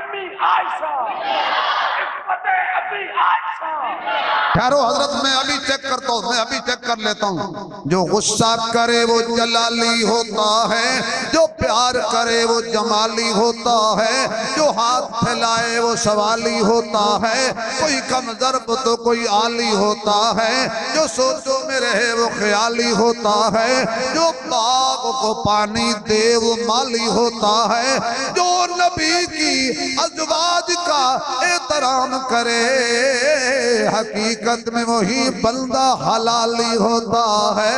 امی عائشہ، عصمت امی عائشہ۔ ٹھہرو حضرت، میں ابھی چیک کرتا ہوں، میں ابھی چیک کر لیتا ہوں۔ جو غصہ کرے وہ جلالی ہوتا ہے، جو پیار کرے وہ جمالی ہوتا ہے، جو ہاتھ پھیلائے وہ سوالی ہوتا ہے، کوئی کم ضرب تو کوئی عالی ہوتا ہے، جو سوچوں میں رہے وہ خیالی ہوتا ہے، جو باغ کو پانی دے وہ مالی ہوتا ہے، جو نبی کی ازواج کا احترام کرے حقیقت میں وہی بندہ حلالی ہوتا ہے۔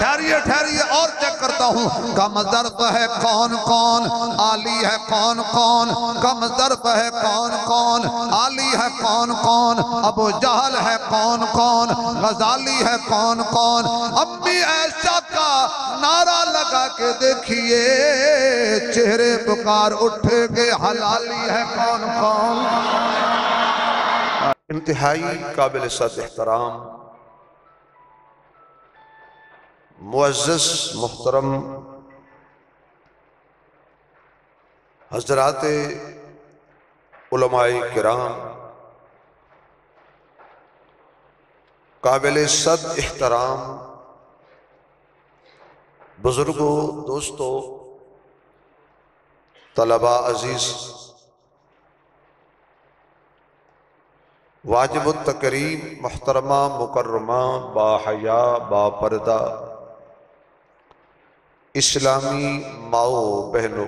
ٹھہریے اور چیک کرتا ہوں۔ کم ظرف ہے کون کون، عالی ہے کون کون، کم ظرف ہے کون کون، عالی ہے کون کون، ابو جہل ہے کون کون، غزالی ہے کون کون۔ امی عائشہ کا نعرہ لگا کے دیکھیے، چہرے پکار اٹھے کہ حلالی ہے کون کون۔ انتہائی قابل صد احترام معزز محترم حضرات علماء کرام، قابل صد احترام بزرگوں، دوستوں، طلباء عزیز، واجب التکریم محترمہ مکرمہ با حیا با پردہ اسلامی ماؤ بہنوں،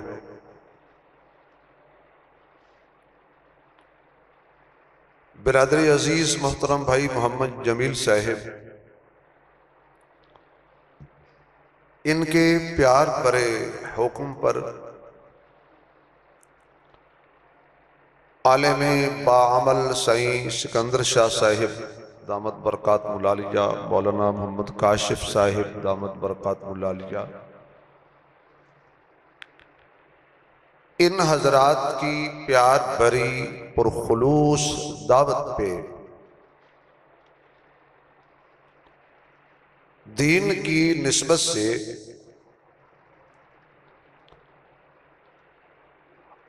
برادری عزیز محترم بھائی محمد جمیل صاحب، ان کے پیار برے حکم پر عالم باعمل سعید سکندر شاہ صاحب دامت برکات ملالیہ، مولانا محمد کاشف صاحب دامت برکات ملالیہ، ان حضرات کی پیار بھری پرخلوص دعوت پہ دین کی نسبت سے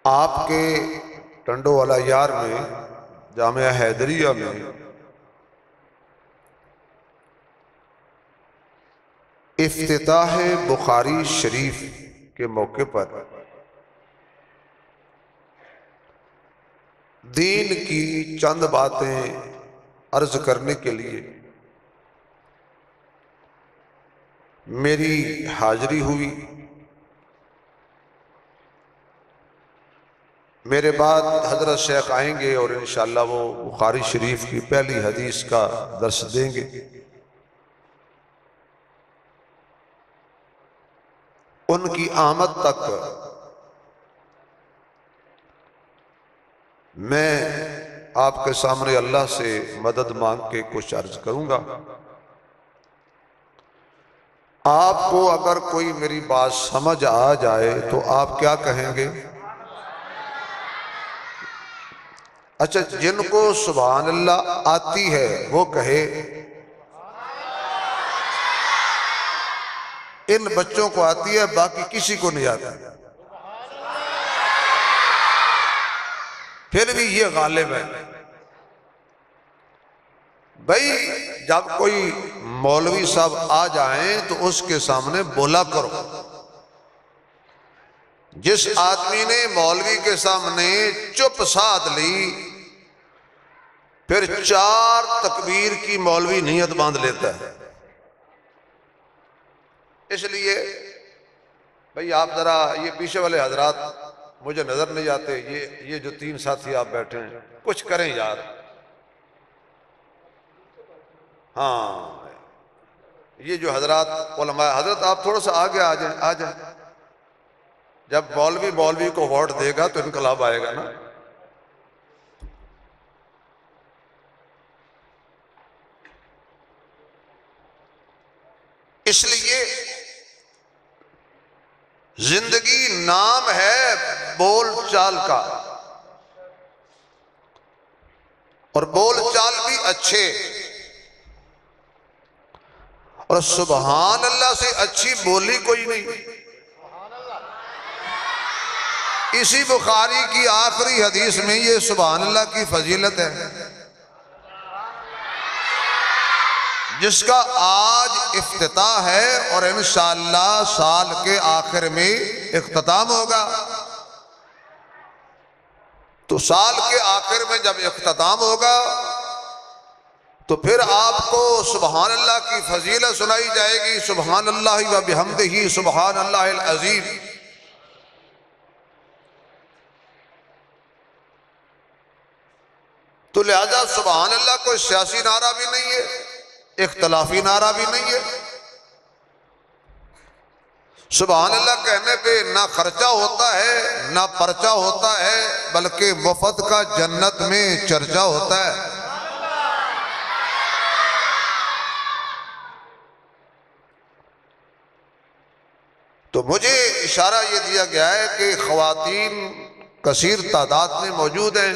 آپ کے ٹنڈو والا یار میں جامعہ حیدریہ میں افتتاح بخاری شریف کے موقع پر دین کی چند باتیں عرض کرنے کے لیے میری حاضری ہوئی۔ میرے بعد حضرت شیخ آئیں گے اور انشاءاللہ وہ بخاری شریف کی پہلی حدیث کا درس دیں گے۔ ان کی آمد تک میں آپ کے سامنے اللہ سے مدد مانگ کے کچھ عرض کروں گا۔ آپ کو اگر کوئی میری بات سمجھ آ جائے تو آپ کیا کہیں گے؟ اچھا، جن کو سبحان اللہ آتی ہے وہ کہے۔ ان بچوں کو آتی ہے، باقی کسی کو نہیں آتی، پھر بھی یہ غالب ہے۔ بھائی جب کوئی مولوی صاحب آ جائیں تو اس کے سامنے بولا کرو۔ جس آدمی نے مولوی کے سامنے چپ سادھ لی، پھر 4 تکبیر کی مولوی نیت باندھ لیتا ہے۔ اس لیے بھئی آپ ذرا یہ پیچھے والے حضرات مجھے نظر نہیں آتے، یہ جو 3 ساتھی آپ بیٹھے ہیں کچھ کریں یار۔ ہاں یہ جو حضرات علماء، حضرت آپ تھوڑا سا آگے آ جائیں۔ جب مولوی کو ووٹ دے گا تو انقلاب آئے گا نا۔ اس لیے زندگی نام ہے بول چال کا، اور بول چال بھی اچھے، اور سبحان اللہ سے اچھی بولی کوئی نہیں۔ اسی بخاری کی آخری حدیث میں یہ سبحان اللہ کی فضیلت ہے، جس کا آج افتتاح ہے اور انشاءاللہ سال کے آخر میں اختتام ہوگا۔ تو سال کے آخر میں جب اختتام ہوگا تو پھر آپ کو سبحان اللہ کی فضیلت سنائی جائے گی، سبحان اللہ و بحمدہ سبحان اللہ العظیم۔ تو لہذا سبحان اللہ کوئی سیاسی نعرہ بھی نہیں ہے، اختلافی نعرہ بھی نہیں ہے۔ سبحان اللہ کہنے پہ نہ خرچہ ہوتا ہے نہ پرچہ ہوتا ہے، بلکہ وفد کا جنت میں چرچا ہوتا ہے۔ تو مجھے اشارہ یہ دیا گیا ہے کہ خواتین کثیر تعداد میں موجود ہیں،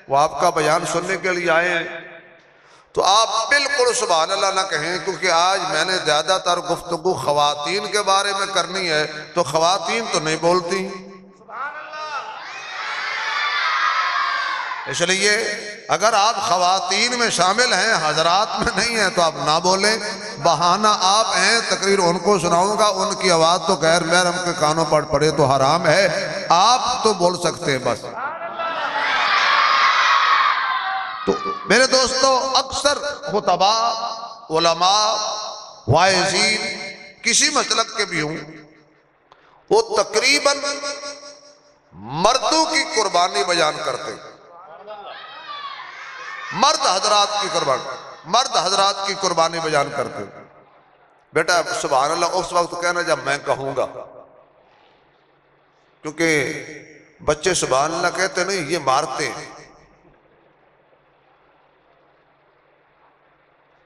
وہ آپ کا بیان سننے کے لیے آئے ہیں، تو آپ بالکل سبحان اللہ نہ کہیں، کیونکہ آج میں نے زیادہ تر گفتگو خواتین کے بارے میں کرنی ہے، تو خواتین تو نہیں بولتی، اس لیے اگر آپ خواتین میں شامل ہیں حضرات میں نہیں ہیں تو آپ نہ بولیں، بہانہ آپ ہیں، تقریر ان کو سناؤں گا، ان کی آواز تو غیر محرم کے کانوں پر پڑے تو حرام ہے، آپ تو بول سکتے ہیں بس۔ تو میرے دوستو، اکثر خطباء، علماء، واعظین کسی مسلک کے بھی ہوں، وہ تقریباً مردوں کی قربانی بیان کرتے ہیں، مرد حضرات کی قربانی بیان کرتے ہیں۔ بیٹا سبحان اللہ اس وقت کہنا جب میں کہوں گا، کیونکہ بچے سبحان اللہ کہتے نہیں، یہ مارتے ہیں۔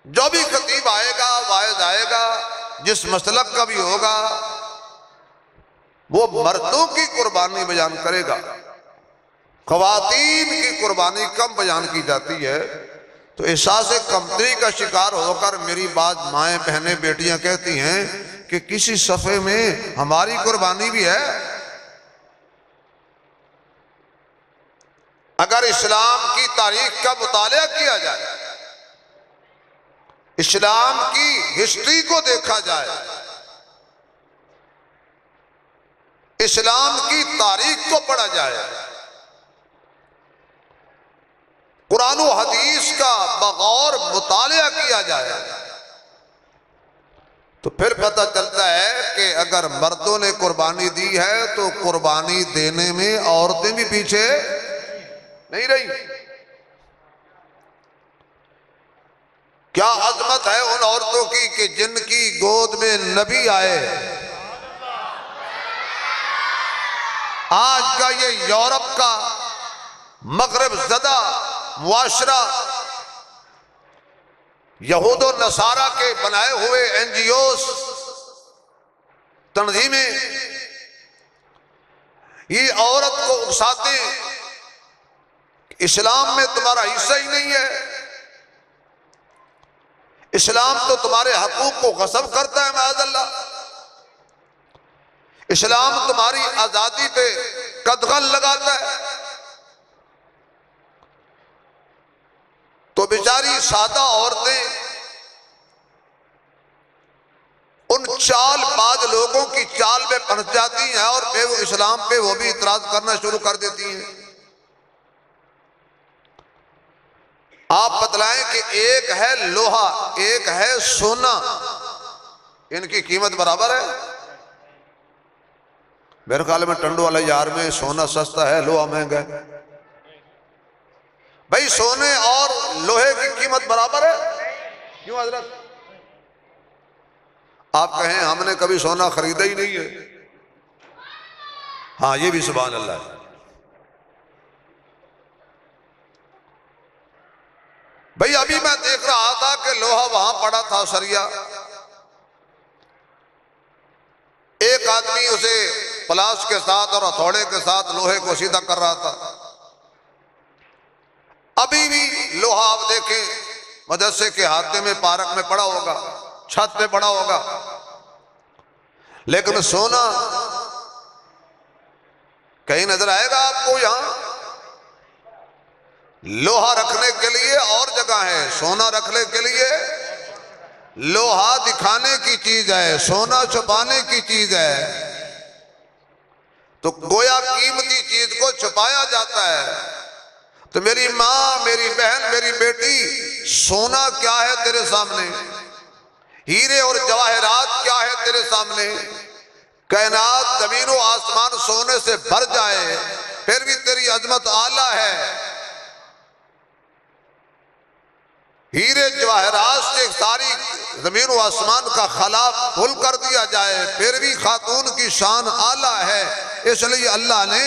جو بھی خطیب آئے گا، واعظ آئے گا، جس مسلک کا بھی ہوگا، وہ مردوں کی قربانی بیان کرے گا، خواتین کی قربانی کم بیان کی جاتی ہے۔ تو احساس کمتری کا شکار ہو کر میری بعض مائیں بہنیں بیٹیاں کہتی ہیں کہ کسی صفحے میں ہماری قربانی بھی ہے۔ اگر اسلام کی تاریخ کا مطالعہ کیا جائے، اسلام کی ہسٹری کو دیکھا جائے، اسلام کی تاریخ کو پڑھا جائے، قرآن و حدیث کا بغور مطالعہ کیا جائے، تو پھر پتہ چلتا ہے کہ اگر مردوں نے قربانی دی ہے تو قربانی دینے میں عورتیں بھی پیچھے نہیں رہی۔ کیا عظمت ہے ان عورتوں کی کہ جن کی گود میں نبی آئے۔ آج کا یہ یورپ کا مغرب زدہ معاشرہ، یہود و نصارہ کے بنائے ہوئے NGOs، تنظیمیں، یہ عورت کو اکساتے ہیں کہ اسلام میں تمہارا حصہ ہی نہیں ہے، اسلام تو تمہارے حقوق کو غصب کرتا ہے معاذ اللہ، اسلام تمہاری آزادی پہ قدغن لگاتا ہے۔ تو بیچاری سادہ عورتیں ان چال باز لوگوں کی چال میں پھنس جاتی ہیں اور پھر وہ اسلام پہ وہ بھی اعتراض کرنا شروع کر دیتی ہیں۔ آپ بتلائیں کہ ایک ہے لوہا، ایک ہے سونا، ان کی قیمت برابر ہے؟ میرے خیال میں ٹنڈو والے یار میں سونا سستا ہے، لوہا مہنگا ہے۔ بھائی سونے اور لوہے کی قیمت برابر ہے؟ کیوں حضرت؟ آپ کہیں ہم نے کبھی سونا خریدا ہی نہیں ہے۔ ہاں یہ بھی سبحان اللہ ہے۔ بھئی ابھی میں دیکھ رہا تھا کہ لوہا وہاں پڑا تھا سریا، ایک آدمی اسے پلاس کے ساتھ اور ہتھوڑے کے ساتھ لوہے کو سیدھا کر رہا تھا۔ ابھی بھی لوہا آپ دیکھیں مدرسے کے ہاتھے میں پارک میں پڑا ہوگا، چھت پہ پڑا ہوگا، لیکن سونا کہیں نظر آئے گا آپ کو یہاں؟ لوہا رکھنے کے لیے اور جگہ ہے، سونا رکھنے کے لیے، لوہا دکھانے کی چیز ہے، سونا چھپانے کی چیز ہے، تو گویا قیمتی چیز کو چھپایا جاتا ہے۔ تو میری ماں، میری بہن، میری بیٹی، سونا کیا ہے تیرے سامنے؟ ہیرے اور جواہرات کیا ہے تیرے سامنے؟ کائنات زمین و آسمان سونے سے بھر جائے پھر بھی تیری عظمت اعلیٰ ہے۔ ہیرے جواہرات سے ساری زمین و آسمان کا خلا کھل کر دیا جائے پھر بھی خاتون کی شان اعلیٰ ہے۔ اس لیے اللہ نے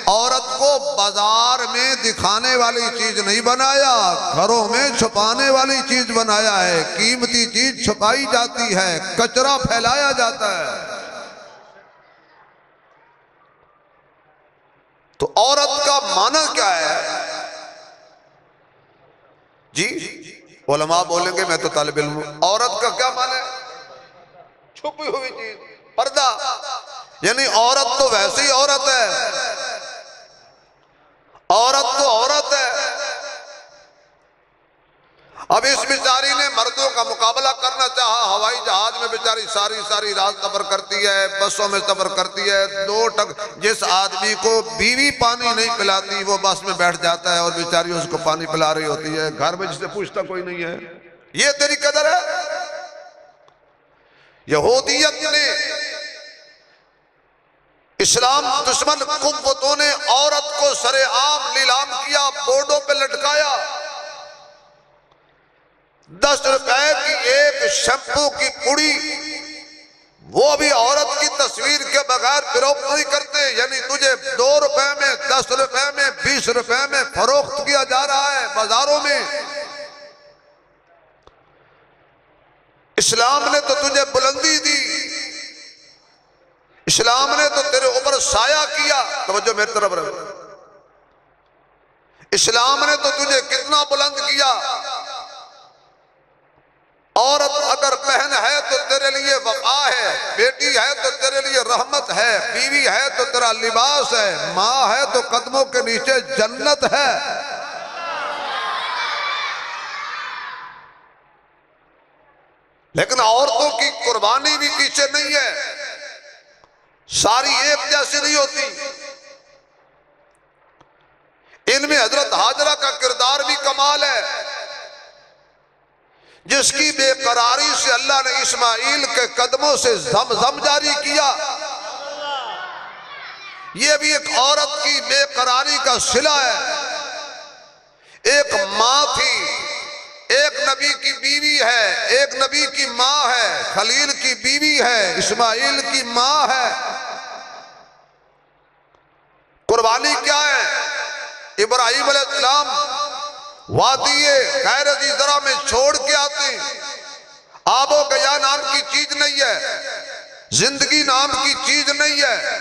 عورت کو بازار میں دکھانے والی چیز نہیں بنایا، گھروں میں چھپانے والی چیز بنایا ہے۔ قیمتی چیز چھپائی جاتی ہے، کچرا پھیلایا جاتا ہے۔ تو عورت کا معنی کیا ہے؟ جی علماء بولیں گے، میں تو طالب علم ہوں، عورت کا کیا معنی ہے؟ چھپی ہوئی چیز، پردہ، یعنی عورت تو ویسی عورت ہے، عورت تو عورت ہے۔ اب اس بیچاری نے مردوں کا مقابلہ کرنا چاہا، ہوائی جہاز میں بیچاری ساری رات سفر کرتی ہے، بسوں میں سفر کرتی ہے، جس آدمی کو بیوی پانی نہیں پلاتی وہ بس میں بیٹھ جاتا ہے اور بیچاری اس کو پانی پلا رہی ہوتی ہے، گھر میں جس سے پوچھتا کوئی نہیں ہے۔ یہ تیری قدر ہے؟ یہودیت نے، اسلام دشمن قوتوں نے عورت کو سر عام نیلام کیا، بورڈوں پہ لٹکایا۔ 10 روپے کی ایک شیمپو کی پڑی، وہ بھی عورت کی تصویر کے بغیر فروخت نہیں کرتے، یعنی تجھے 2 روپے میں، 10 روپے میں، 20 روپے میں فروخت کیا جا رہا ہے بازاروں میں۔ اسلام نے تو تجھے بلندی دی، اسلام نے تو تیرے اوپر سایہ کیا، توجہ میری طرف رہے، اسلام نے تو تجھے کتنا بلند کیا۔ عورت اگر بہن ہے تو تیرے لیے وفا ہے، بیٹی ہے تو تیرے لیے رحمت ہے، بیوی ہے تو تیرا لباس ہے، ماں ہے تو قدموں کے نیچے جنت ہے۔ لیکن عورتوں کی قربانی بھی پیچھے نہیں ہے، ساری ایک جیسی نہیں ہوتی۔ ان میں حضرت ہاجرہ کا کردار بھی کمال ہے، جس کی بے قراری سے اللہ نے اسماعیل کے قدموں سے زمزم جاری کیا۔ یہ بھی ایک عورت کی بے قراری کا صلہ ہے۔ ایک ماں تھی، ایک نبی کی بیوی ہے، ایک نبی کی ماں ہے، خلیل کی بیوی ہے، اسماعیل کی ماں ہے۔ قربانی کیا ہے؟ ابراہیم علیہ السلام وادی غیر ذی زرع میں چھوڑ کے آتے ہیں۔ آب و گیا نام کی چیز نہیں ہے، زندگی نام کی چیز نہیں ہے،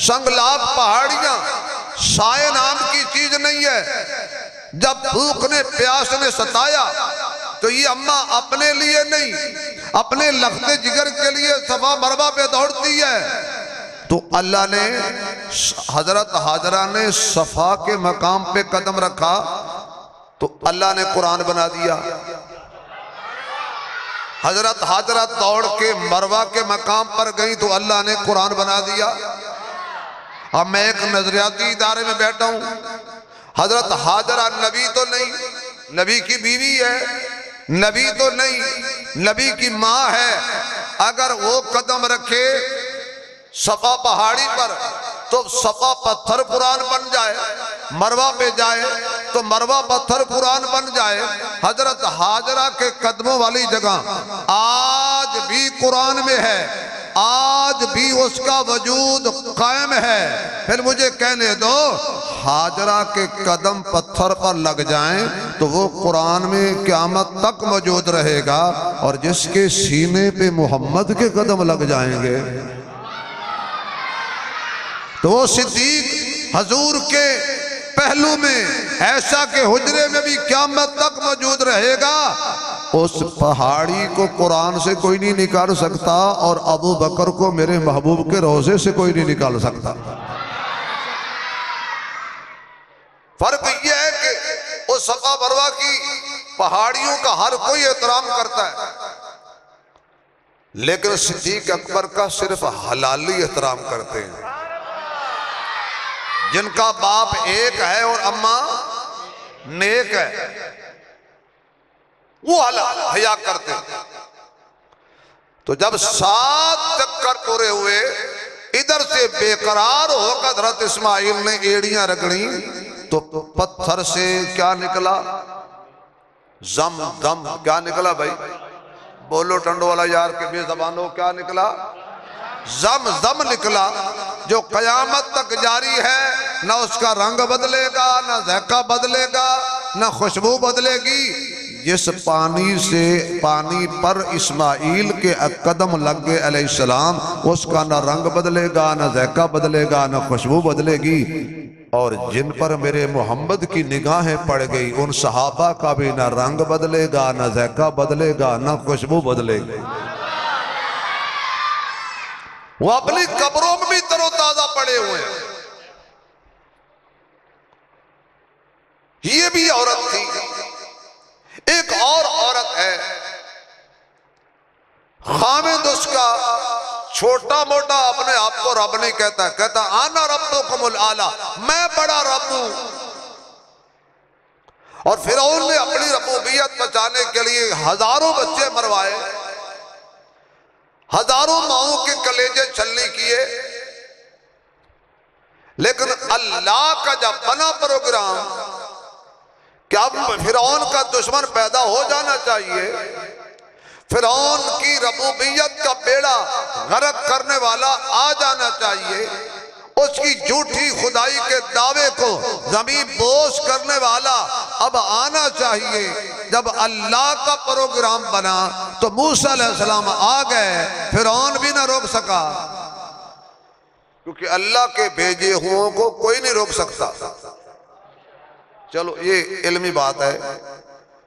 سنگلاب پہاڑیاں، سائے نام کی چیز نہیں ہے۔ جب بھوک نے پیاس نے ستایا تو یہ اماں اپنے لیے نہیں، اپنے لخت جگر کے لیے صفا مروہ پہ دوڑتی ہے۔ تو اللہ نے حضرت ہاجرہ نے صفا کے مقام پہ قدم رکھا تو اللہ نے قرآن بنا دیا۔ حضرت ہاجرہ دوڑ کے مروہ کے مقام پر گئی تو اللہ نے قرآن بنا دیا۔ اب میں ایک نظریاتی ادارے میں بیٹھا ہوں، حضرت ہاجرہ نبی تو نہیں، نبی کی بیوی ہے، نبی تو نہیں، نبی کی ماں ہے، اگر وہ قدم رکھے صفا پہاڑی پر تو صفا پتھر قرآن بن جائے، مروہ پہ جائے تو مروہ پتھر قرآن بن جائے۔ حضرت ہاجرہ کے قدموں والی جگہ آج بھی قرآن میں ہے، آج بھی اس کا وجود قائم ہے۔ پھر مجھے کہنے دو، ہاجرہ کے قدم پتھر پر لگ جائیں تو وہ قرآن میں قیامت تک موجود رہے گا، اور جس کے سینے پہ محمد کے قدم لگ جائیں گے تو وہ صدیق حضور کے پہلو میں ایسا کہ حجرے میں بھی قیامت تک موجود رہے گا۔ اس پہاڑی کو قرآن سے کوئی نہیں نکال سکتا، اور ابو بکر کو میرے محبوب کے روضے سے کوئی نہیں نکال سکتا۔ پہاڑیوں کا ہر کوئی احترام کرتا ہے، لیکن صدیق اکبر کا صرف حلالی احترام کرتے ہیں۔ جن کا باپ ایک ہے اور اماں نیک ہے وہ حیا کرتے ہیں۔ تو جب 7 چکر پورے ہوئے، ادھر سے بے قرار ہو کر حضرت اسماعیل نے ایڑیاں رگڑیں تو پتھر سے کیا نکلا؟ زم زم۔ کیا نکلا بھائی؟ بولو ٹنڈو والا یار کے بے زبانوں، کیا نکلا؟ زم زم نکلا، جو قیامت تک جاری ہے، نہ اس کا رنگ بدلے گا، نہ ذائقہ بدلے گا، نہ خوشبو بدلے گی۔ جس پانی سے پانی پر اسماعیل کے قدم لگ گئے علیہ السلام، اس کا نہ رنگ بدلے گا، نہ ذائقہ بدلے گا، نہ خوشبو بدلے گی۔ اور جن پر میرے محمد کی نگاہیں پڑ گئی، ان صحابہ کا بھی نہ رنگ بدلے گا، نہ ذائقہ بدلے گا، نہ خوشبو بدلے گی۔ وہ اپنی قبروں میں بھی تر و تازہ پڑے ہوئے ہیں۔ یہ بھی عورت تھی۔ ایک اور عورت ہے، خامد اس کا چھوٹا موٹا اپنے آپ کو رب نہیں کہتا ہے، کہتا آنا ربکم الاعلی، میں بڑا رب ہوں۔ اور فرعون نے اپنی ربوبیت بچانے کے لیے ہزاروں بچے مروائے، ہزاروں ماؤں کے کلیجے چھلنی کیے، لیکن اللہ کا جب بنا پروگرام کہ اب فرعون کا دشمن پیدا ہو جانا چاہیے، فرعون کی ربوبیت کا بیڑا غرق کرنے والا آ جانا چاہیے، اس کی جھوٹی خدائی کے دعوے کو زمین بوس کرنے والا اب آنا چاہیے۔ جب اللہ کا پروگرام بنا تو موسیٰ علیہ السلام آ گئے، فرعون بھی نہ روک سکا، کیونکہ اللہ کے بھیجے ہوں کو کوئی نہیں روک سکتا۔ چلو یہ علمی بات ہے،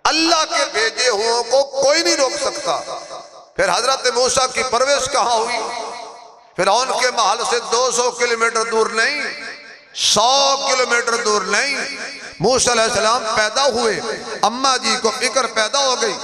اللہ کے بھیجے ہوں کو کوئی نہیں روک سکتا۔ پھر حضرت موسیٰ کی پرورش کہاں ہوئی؟ فرعون کے محل سے 200 کلومیٹر دور نہیں، 100 کلومیٹر دور نہیں، موسیٰ علیہ السلام پیدا ہوئے۔ اماں جی کو فکر پیدا ہو گئی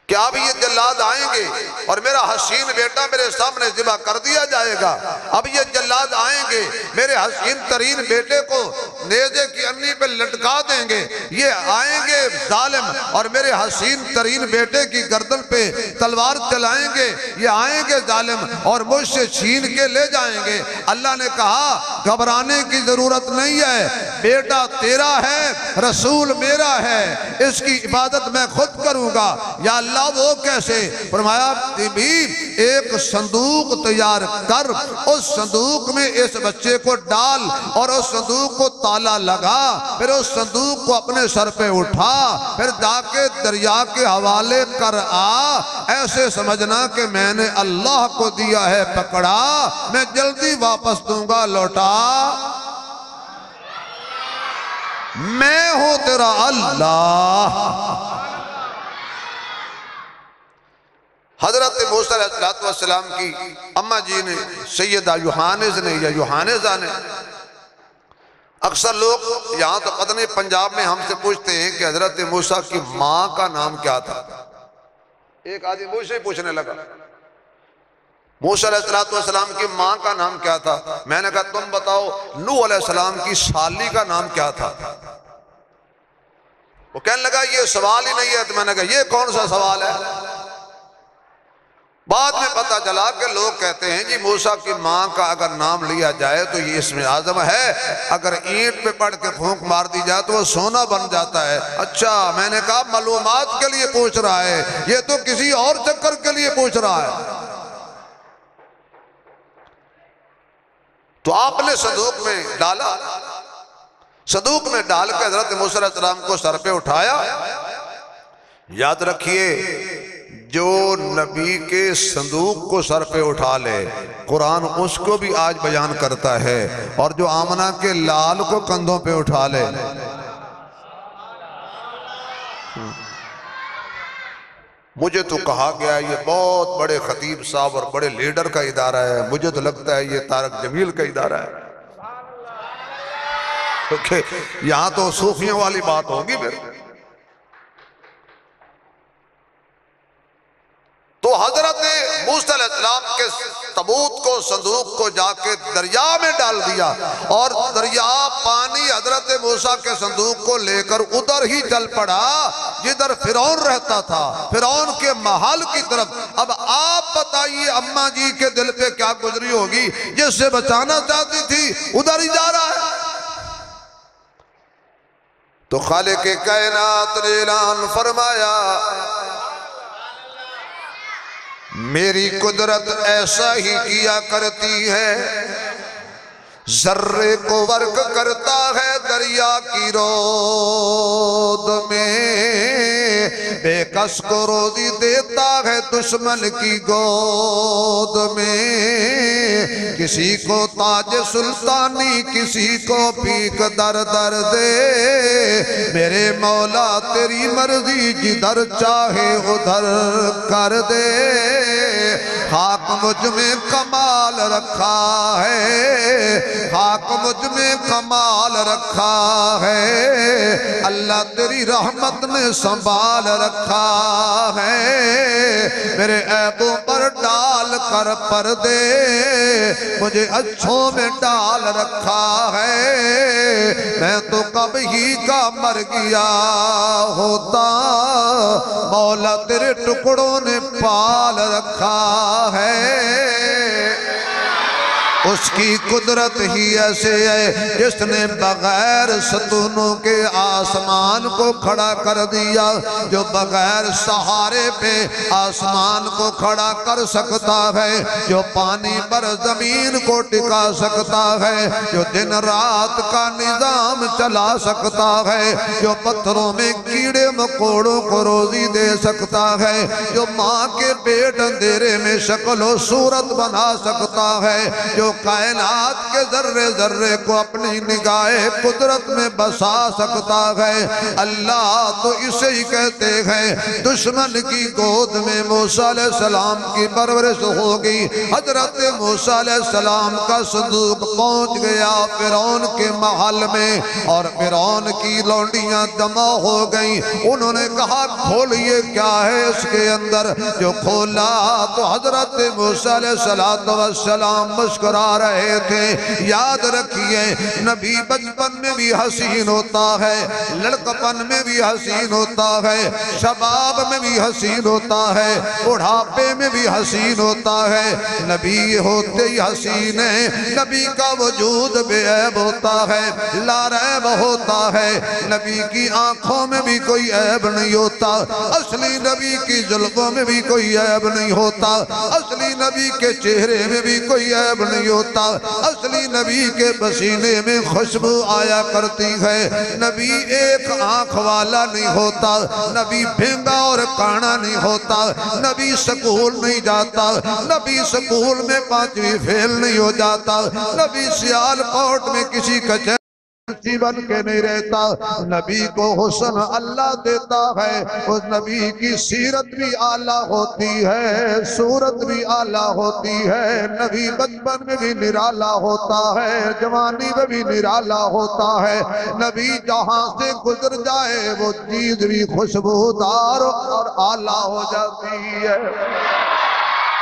کہ اب یہ جلاد آئیں گے اور میرا حسین بیٹا میرے سامنے ذبح کر دیا جائے گا۔ اب یہ جلاد آئیں گے، میرے حسین ترین بیٹے کو نیزے کی انی پہ لٹکا دیں گے، یہ آئیں گے ظالم اور میرے حسین ترین بیٹے کی گردن پہ تلوار چلائیں گے، یہ آئیں گے ظالم اور مجھ سے چھین کے لے جائیں گے۔ اللہ نے کہا گھبرانے کی ضرورت نہیں ہے، بیٹا تیرا ہے، رسول میرا ہے، اس کی عبادت میں خود کروں گا۔ یا اللہ وہ کیسے؟ فرمایا بھی ایک صندوق تیار کر، اس صندوق میں اس بچے کو ڈال اور اس صندوق کو تالا لگا، پھر اس صندوق کو اپنے سر پہ اٹھا، پھر جا کے دریا کے حوالے کر آ، ایسے سمجھنا کہ میں نے اللہ کو دیا ہے پکڑا، میں جلدی واپس دوں گا لوٹا، میں ہوں تیرا اللہ۔ حضرت موسیٰ علیہ السلام کی اماں جی نے، سیدہ یوحانز نے یا یوحانزہ نے، اکثر لوگ یہاں تو پتہ نہیں پنجاب میں ہم سے پوچھتے ہیں کہ حضرت موسیٰ کی ماں کا نام کیا تھا۔ ایک آدمی مجھ سے پوچھنے لگا موسیٰ علیہ السلام کی ماں کا نام کیا تھا؟ میں نے کہا تم بتاؤ نوح علیہ السلام کی سالی کا نام کیا تھا؟ وہ کہنے لگا یہ سوال ہی نہیں ہے۔ تو میں نے کہا یہ کون سا سوال ہے؟ بعد میں پتہ چلا کہ لوگ کہتے ہیں جی موسیٰ کی ماں کا اگر نام لیا جائے تو یہ اسم اعظم ہے، اگر اینٹ پہ پڑھ کے پھونک مار دی جائے تو وہ سونا بن جاتا ہے۔ اچھا، میں نے کہا معلومات کے لیے پوچھ رہا ہے، یہ تو کسی اور چکر کے لیے پوچھ رہا ہے۔ تو آپ نے صندوق میں ڈالا، صندوق میں ڈال کے حضرت موسیٰ علیہ السلام کو سر پہ اٹھایا۔ یاد رکھیے جو نبی کے صندوق کو سر پہ اٹھا لے، قرآن اس کو بھی آج بیان کرتا ہے، اور جو آمنہ کے لال کو کندھوں پہ اٹھا لے۔ مجھے تو کہا گیا یہ بہت بڑے خطیب صاحب اور بڑے لیڈر کا ادارہ ہے، مجھے تو لگتا ہے یہ طارق جمیل کا ادارہ ہے، کیونکہ یہاں تو صوفیوں والی بات ہوگی پھر۔ حضرت موسیٰ علیہ السلام کے تابوت کو صندوق کو جا کے دریا میں ڈال دیا اور دریا پانی حضرت موسیٰ کے صندوق کو لے کر ادھر ہی چل پڑا جدھر فرعون رہتا تھا، فرعون کے محل کی طرف۔ اب آپ بتائیے اماں جی کے دل پہ کیا گزری ہوگی، جس سے بچانا چاہتی تھی ادھر ہی جا رہا ہے۔ تو خالق کائنات نے اعلان فرمایا میری قدرت ایسا ہی کیا کرتی ہے، ذرے کو ورک کرتا ہے دریا کی رود میں، بے کس کو روزی دیتا ہے دشمن کی گود میں، کسی کو تاج سلطانی کسی کو بھیک در در دے، میرے مولا تیری مرضی جدھر چاہے ادھر کر دے، خاک مجھ میں کمال رکھا ہے، خاک مجھ میں کمال رکھا ہے، اللہ تیری رحمت میں سنبھال رکھا ہے، میرے عیبوں پر ڈال کر پردے مجھے اچھوں میں ڈال رکھا ہے، میں تو کب ہی کا مر گیا ہوتا، مولا تیرے ٹکڑوں نے پال رکھا ہے۔ اس کی قدرت ہی ایسے ہے جس نے بغیر ستونوں کے آسمان کو کھڑا کر دیا، جو بغیر سہارے پہ آسمان کو کھڑا کر سکتا ہے، جو پانی پر زمین کو ٹکا سکتا ہے، جو دن رات کا نظام چلا سکتا ہے، جو پتھروں میں کیڑے مکوڑوں کو روزی دے سکتا ہے، جو ماں کے پیٹ اندھیرے میں شکل و صورت بنا سکتا ہے، جو کائنات کے ذرے ذرے کو اپنی نگاہ قدرت میں بسا سکتا ہے، اللہ تو اسے ہی کہتے ہیں۔ دشمن کی گود میں موسیٰ علیہ السلام کی پرورش ہوگی، حضرت موسیٰ علیہ السلام کا صندوق پہنچ گیا فرعون کے محل میں، اور فرعون کی لونڈیاں جمع ہو گئیں، انہوں نے کہا کھولیے کیا ہے اس کے اندر، جو کھولا تو حضرت موسیٰ علیہ السلام مسکرا رہے تھے۔ یاد رکھیے نبی بچپن میں بھی حسین ہوتا ہے، لڑکپن میں بھی حسین ہوتا ہے، شباب میں بھی حسین ہوتا ہے، بڑھاپے میں بھی حسین ہوتا ہے، نبی ہوتے ہی حسین ہے، نبی کا وجود بے عیب ہوتا ہے، لا ریب ہوتا ہے، نبی کی آنکھوں میں بھی کوئی عیب نہیں ہوتا، اصلی نبی کی زلفوں میں بھی کوئی عیب نہیں ہوتا، اصلی نبی کے چہرے میں بھی کوئی عیب نہیں ہوتا، اصلی نبی کے پسینے میں خوشبو آیا کرتی ہے، نبی ایک آنکھ والا نہیں ہوتا، نبی بھینگا اور کانا نہیں ہوتا، نبی سکول نہیں جاتا، نبی سکول میں 5ویں فیل نہیں ہو جاتا، نبی سیال کوٹ میں کسی کچھ بن کے نہیں رہتا، نبی کو حسن اللہ دیتا ہے، اس نبی کی سیرت بھی اعلیٰ ہوتی ہے، صورت بھی اعلیٰ ہوتی ہے، نبی بچپن میں بھی نرالا ہوتا ہے، جوانی میں بھی نرالا ہوتا ہے، نبی جہاں سے گزر جائے وہ چیز بھی خوشبودار اور اعلیٰ ہو جاتی ہے۔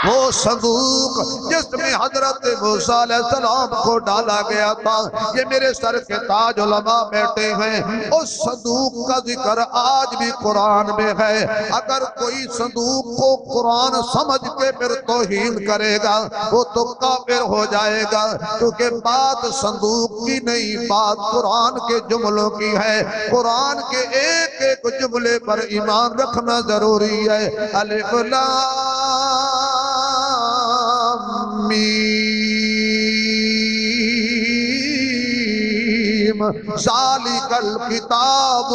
وہ صندوق جس میں حضرت موسیٰ علیہ السلام کو ڈالا گیا تھا، یہ میرے سر کے تاج علماء بیٹھے ہیں، اس صندوق کا ذکر آج بھی قرآن میں ہے۔ اگر کوئی صندوق کو قرآن سمجھ کے پھر توہین کرے گا وہ تو کافر ہو جائے گا، کیونکہ بات صندوق کی نہیں، بات قرآن کے جملوں کی ہے، قرآن کے ایک ایک جملے پر ایمان رکھنا ضروری ہے۔ الف لام میم ذالک الکتاب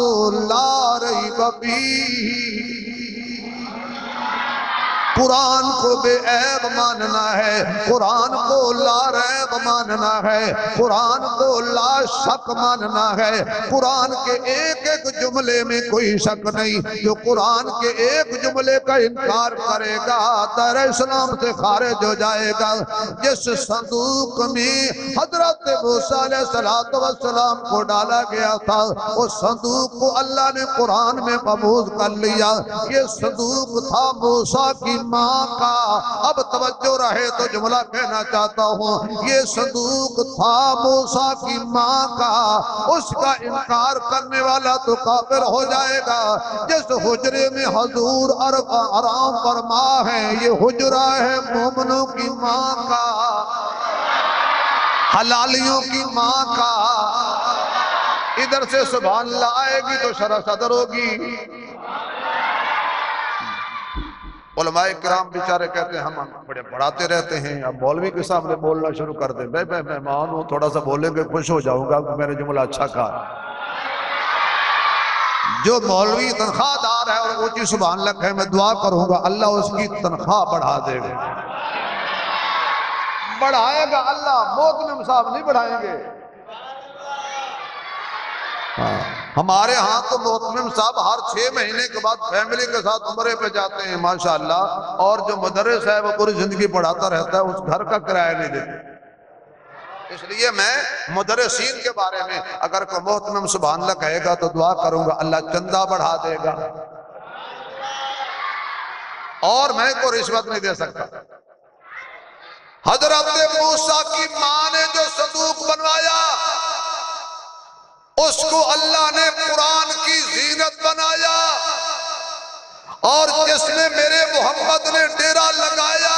لا ریب فیہ، قرآن کو بے عیب ماننا ہے، قرآن کو لا ریب ماننا ہے، قرآن کو لا شک ماننا ہے، قرآن کے ایک ایک جملے میں کوئی شک نہیں، جو قرآن کے ایک جملے کا انکار کرے گا دائرہ اسلام سے خارج ہو جائے گا۔ جس صندوق میں حضرت موسیٰ علیہ السلام کو ڈالا گیا تھا، اس صندوق کو اللہ نے قرآن میں محفوظ کر لیا۔ یہ صندوق تھا موسیٰ کی ماں کا۔ اب توجہ رہے تو جملہ کہنا چاہتا ہوں، یہ صندوق تھا موسیٰ کی ماں کا، اس کا انکار کرنے والا تو کافر ہو جائے گا۔ جس حجرے میں حضور آرام فرما ہے، یہ حجرہ ہے مومنوں کی ماں کا، حلالیوں کی ماں کا۔ ادھر سے سبحان اللہ آئے گی تو شرح صدر ہوگی۔ علماء کرام بیچارے کہتے ہیں ہم بڑے پڑھاتے رہتے ہیں، اب مولوی کے سامنے بولنا شروع کر دیں، میں مہمان ہوں، تھوڑا سا بولیں گے خوش ہو جاؤں گا کہ میں نے جملہ اچھا کہا۔ جو مولوی تنخواہ دار ہے اور اونچی سبحان اللہ کہے، میں دعا کروں گا اللہ اس کی تنخواہ بڑھا دے گا، بڑھائے گا اللہ، محتمم صاحب نہیں بڑھائیں گے۔ ہمارے ہاں تو محتمم صاحب ہر 6 مہینے کے بعد فیملی کے ساتھ عمرے پہ جاتے ہیں ماشاءاللہ، اور جو مدرس ہے وہ پوری زندگی پڑھاتا رہتا ہے، اس گھر کا کرایہ نہیں دیتے۔ اس لیے میں مدرسین کے بارے میں اگر کوئی محتمم سبحان اللہ کہے گا تو دعا کروں گا اللہ چندہ بڑھا دے گا، اور میں کوئی رشوت نہیں دے سکتا۔ حضرت موسیٰ کی ماں نے جو صندوق بنوایا، اس کو اللہ نے قرآن کی زینت بنایا، اور جس نے میرے محمد نے ڈیرا لگایا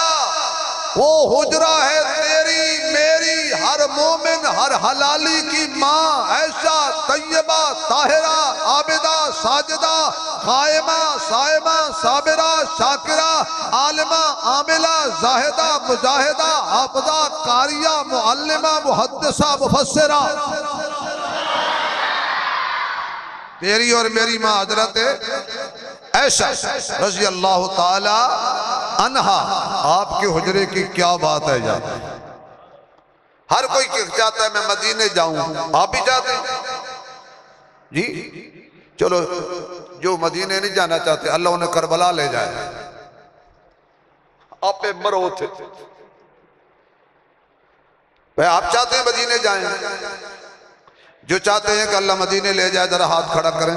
وہ حجرہ ہے تیری میری، ہر مومن ہر حلالی کی ماں، عائشہ طیبہ طاہرہ عابدہ ساجدہ قائمہ صائمہ صابرہ شاکرہ عالمہ عاملہ زاہدہ مجاہدہ حافظہ قاریہ معلمہ محدثہ مفسرہ۔ تیری اور میری ماں حضرت عائشہ رضی اللہ تعالی عنہا، آپ کے حجرے کی کیا بات ہے جان۔ ہر کوئی چاہتا ہے میں مدینے جاؤں، آپ بھی چاہتے ہیں جی؟ چلو جو مدینے نہیں جانا چاہتے اللہ انہیں کربلا لے جائے، آپ پہ مرو تھے۔ آپ چاہتے ہیں مدینے جائیں؟ جو چاہتے ہیں کہ اللہ مدینے لے جائے ذرا ہاتھ کھڑا کریں،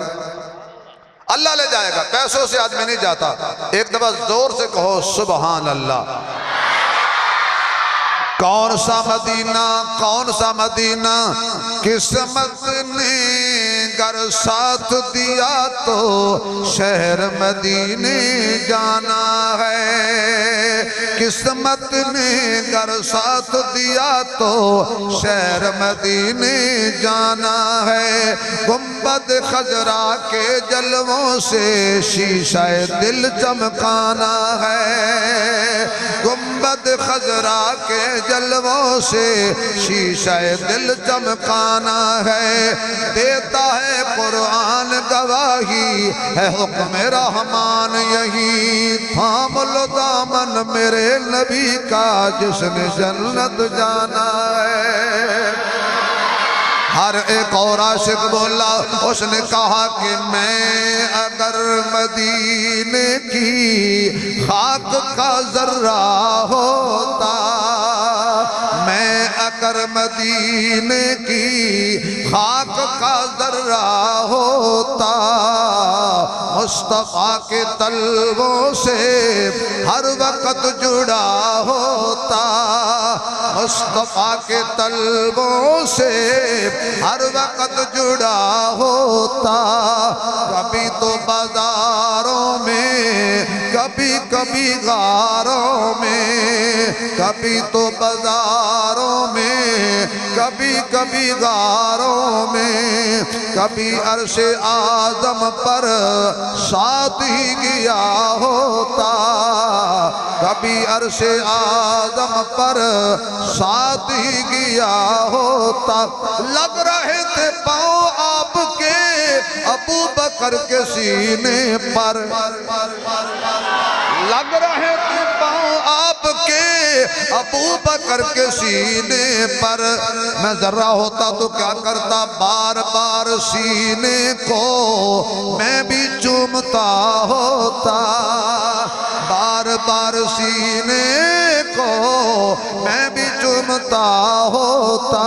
اللہ لے جائے گا، پیسوں سے آدمی نہیں جاتا۔ ایک دفعہ زور سے کہو سبحان اللہ۔ کون سا مدینہ کون سا مدینہ قسمت نے گر ساتھ دیا تو شہر مدینے جانا ہے، قسمت نے گر ساتھ دیا تو شہر مدینے جانا ہے۔ گنبد خضرا کے جلووں سے شیشہ دل چمکانا ہے، گنبد خضرا کے جلووں سے شیشہ دل چمکانا ہے۔ دیتا ہے قرآن گواہی ہے حکم رحمان یہی، تھام لو دامن میرے نبی کا جس نے جنت جانا ہے۔ ہر ایک اور عاشق بولا، اس نے کہا کہ میں اگر مدینے کی خاک کا ذرہ ہوتا، میں اگر مدینے کی خاک کا ذرہ ہوتا، مصطفیٰ کے طلبوں سے ہر وقت جڑا ہوتا، مصطفیٰ کے طلبوں سے ہر وقت جڑا ہوتا۔ کبھی تو بازاروں میں، کبھی کبھی غاروں میں، کبھی تو بازاروں میں، کبھی کبھی غاروں میں، کبھی عرش اعظم پر ساتھ ہی گیا ہوتا، کبھی عرش اعظم پر ساتھ ہی گیا ہوتا۔ لگ رہے تھے پاؤں آپ کے ابو بکر کے سینے پر، لگ رہے تھے پاؤں آپ کے ابو بکر کے سینے پر میں ذرہ ہوتا تو کیا کرتا، بار بار سینے کو میں بھی چومتا ہوتا، بار بار سینے کو میں بھی چومتا ہوتا۔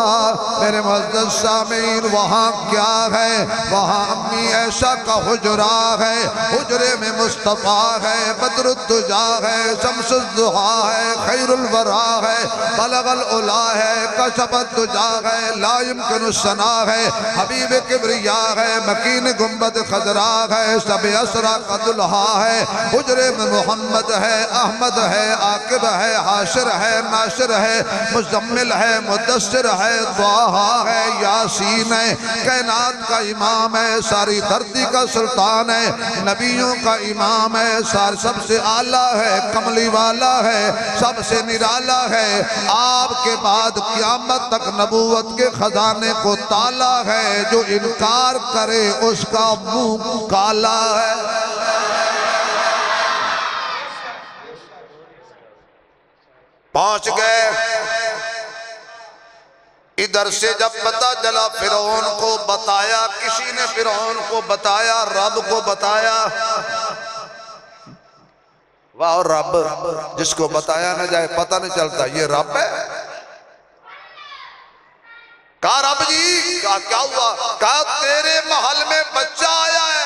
میرے معزز سامعین، وہاں کیا ہے؟ وہاں امی عائشہ کا حجرہ ہے، حجرے میں مصطفیٰ ہے، بدر الدجا ہے، شمس الضحیٰ ہے، خیر الورا ہے، بلغ العلا ہے، کشف الدجا ہے، لا یمکن الثنا ہے، حبیب کبریاء ہے، مکین گنبد خضرا ہے، شب اسرا کا دلہا ہے، حجرے میں محمد ہے، احمد ہے، عاقب ہے، حاشر ہے، ناشر ہے، مزمل ہے، مدثر ہے، طٰہٰ ہے، یاسین ہے، کائنات کا امام ہے، ساری دھرتی کا سلطان ہے، نبیوں کا امام ہے، سب سے اعلیٰ ہے، کملی والا ہے، سب سے نرالا ہے، آپ کے بعد قیامت تک نبوت کے خزانے کو تالا ہے، جو انکار کرے اس کا منہ کالا ہے۔ پہنچ گئے ادھر سے جب پتہ چلا، فرعون کو بتایا، کسی نے فرعون کو بتایا، رب کو بتایا۔ واہ رب، جس کو بتایا نہ جائے پتہ نہیں چلتا یہ رب ہے۔ کہا رب جی، کہا کیا ہوا؟ کہا تیرے محل میں بچہ آیا ہے۔